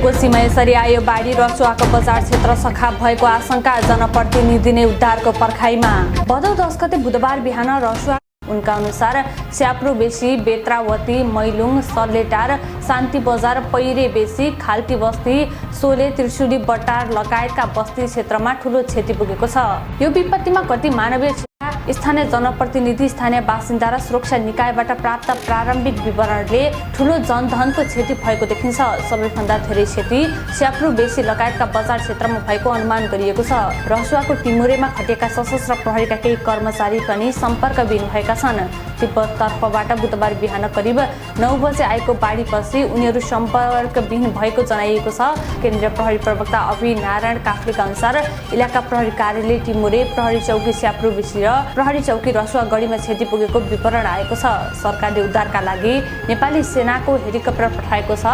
कोशीमा यसरी आयो बाढी, रसुवाको बजार क्षेत्र सखाप भएको आशंका, जनप्रतिनिधि नै उद्धारको पर्खाइमा। भदौ 10 गते बुधबार बिहान रसुवा उनका अनुसार स्याप्रो बेसी, बेत्रावती, मैलुङ, सल्लेटार, शान्ति बजार, पैरे बेसी, खाल्टी बस्ती, सोले, त्रिशुली, बटार लगायतका बस्ती क्षेत्रमा ठूलो क्षति पुगेको छ। यो विपत्तिमा कति मानवीय स्थानीय जनप्रतिनिधि, स्थानीय बासिन्दा र सुरक्षा निकायबाट प्राप्त प्रारम्भिक विवरणले ठूलो जनधनको क्षति भएको देखिन्छ। सबैभन्दा धेरै क्षति स्याप्रो बेसी लगायतका बजार क्षेत्रमा भएको अनुमान गरिएको छ। रसुवाको टिमुरेमा खटेका सशस्त्र प्रहरीका केही कर्मचारी पनि सम्पर्कविहीन भएका छन्। तिब्बततर्फबाट बुधबार बिहान करिब 9 बजे आएको बाढीपछि उनीहरू सम्पर्कविहीन भएको जनाइएको छ। केन्द्रीय प्रहरी प्रवक्ता अभि नारायण काफ्लेका अनुसार इलाका प्रहरी कार्यालय टिमुरे, प्रहरी चौकी स्याप्रो बेसी र प्रहरी चौकी रसुवागढीमा क्षति पुगेको विवरण आएको छ। सरकारले उद्धारका लागि नेपाली सेनाको हेलिकप्टर पठाएको छ।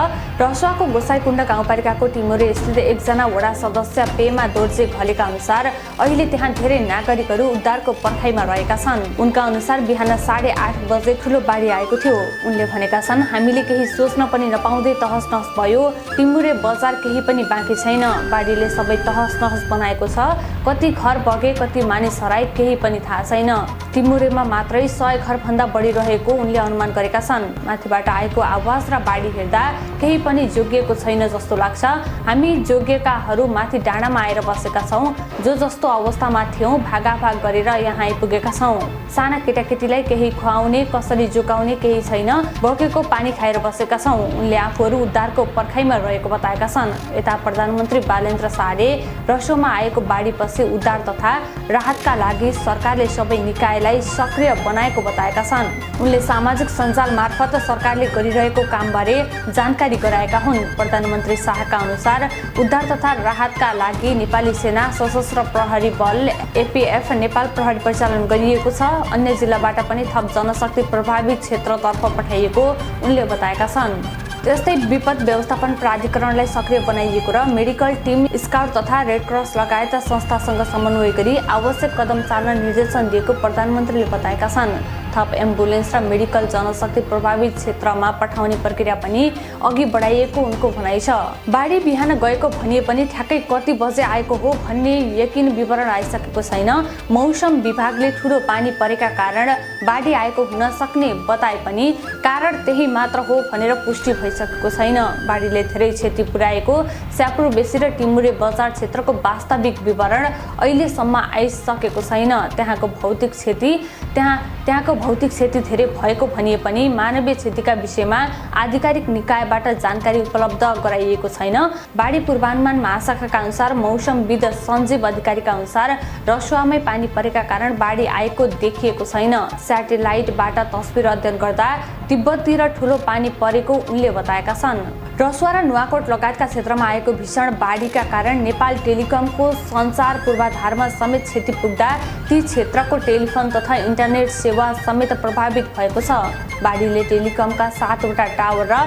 रसुवाको गोसाईकुण्ड गाउँपालिकाको टिमुरे स्थित एकजना वडा सदस्य पेमा दोर्जे घलेका अनुसार अहिले त्यहाँ धेरै नागरिकहरू उद्धारको पर्खाइमा रहेका छन्। उनका अनुसार बिहान 8:30 बजे ठूलो बाढी आएको थियो। उनले भनेका छन्, हामीले केही सोच्न पनि नपाउँदै तहस नहस भयो। टिमुरे बजार केही पनि बाँकी छैन। बाढीले सबै तहस नहस बनाएको छ। कति घर बगे, कति मानिस हराए केही पनि थाहा छैन। टिमुरेमा मात्रै 100 घरभन्दा बढी रहेको उनले अनुमान गरेका छन्। माथिबाट आएको आवाज र बाढी हेर्दा केही पनि जोगिएको छैन जस्तो लाग्छ। हामी जोगिएकाहरू माथि डाँडामा आएर बसेका छौँ। जो जस्तो अवस्थामा थियौँ भागाभाग गरेर यहाँ आइपुगेका छौँ। साना केटाकेटीलाई केही खुवाउने, कसरी जोगाउने केही छैन। बगेको पानी खाएर बसेका छौँ। उनले आफूहरू उद्धारको पर्खाइमा रहेको बताएका छन्। यता प्रधानमन्त्री बालेन्द्र शाहले रसोमा आएको बाढीपछि उद्धार तथा राहतका लागि सरकारले सबै निकायलाई सक्रिय बनाएको बताएका छन्। उनले सामाजिक सञ्जाल मार्फत सरकारले गरिरहेको कामबारे जानकारी गराएका हुन्। प्रधानमन्त्री शाहका अनुसार उद्धार तथा राहतका लागि नेपाली सेना, सशस्त्र प्रहरी बल, एपीएफ, नेपाल प्रहरी परिचालन गरिएको छ। अन्य जिल्लाबाट पनि थप जनशक्ति प्रभावित क्षेत्रतर्फ पठाइएको उनले बताएका छन्। त्यस्तै विपद व्यवस्थापन प्राधिकरणलाई सक्रिय बनाइएको र मेडिकल टिम, स्काउट तथा रेडक्रस लगायत संस्थासँग समन्वय गरी आवश्यक कदम चाल्न निर्देशन दिएको प्रधानमन्त्रीले बताएका छन्। थप एम्बुलेन्स र मेडिकल जनशक्ति प्रभावित क्षेत्रमा पठाउने प्रक्रिया पनि अघि बढाइएको उनको भनाइ छ। बाढी बिहान गएको भनिए पनि ठ्याक्कै कति बजे आएको हो भन्ने यकिन विवरण आइसकेको छैन। मौसम विभागले ठूलो पानी परेका कारण बाढी आएको हुन सक्ने बताए पनि कारण त्यही मात्र हो भनेर पुष्टि भइसकेको छैन। बाढीले धेरै क्षति पुर्याएको स्याप्रो बेसी र टिमुरे बजार क्षेत्रको वास्तविक विवरण अहिलेसम्म आइसकेको छैन। त्यहाँको भौतिक क्षति धेरै भएको भनिए पनि मानवीय क्षतिका विषयमा आधिकारिक निकायबाट जानकारी उपलब्ध गराइएको छैन। बाढी पूर्वानुमान महाशाखाका अनुसार मौसमविद सञ्जीव अधिकारीका अनुसार रसुवामै पानी परेका कारण बाढी आएको देखिएको छैन। स्याटेलाइटबाट तस्बिर अध्ययन गर्दा तिब्बततिर ठूलो पानी परेको उनले बताएका छन्। रसुवा र नुवाकोट लगायतका क्षेत्रमा आएको भीषण बाढीका कारण नेपाल टेलिकमको सञ्चार पूर्वाधारमा समेत क्षति पुग्दा ती क्षेत्रको टेलिफोन तथा इन्टरनेट सेवा समेत प्रभावित भएको छ। बाढीले टेलिकमका 7 वटा टावर र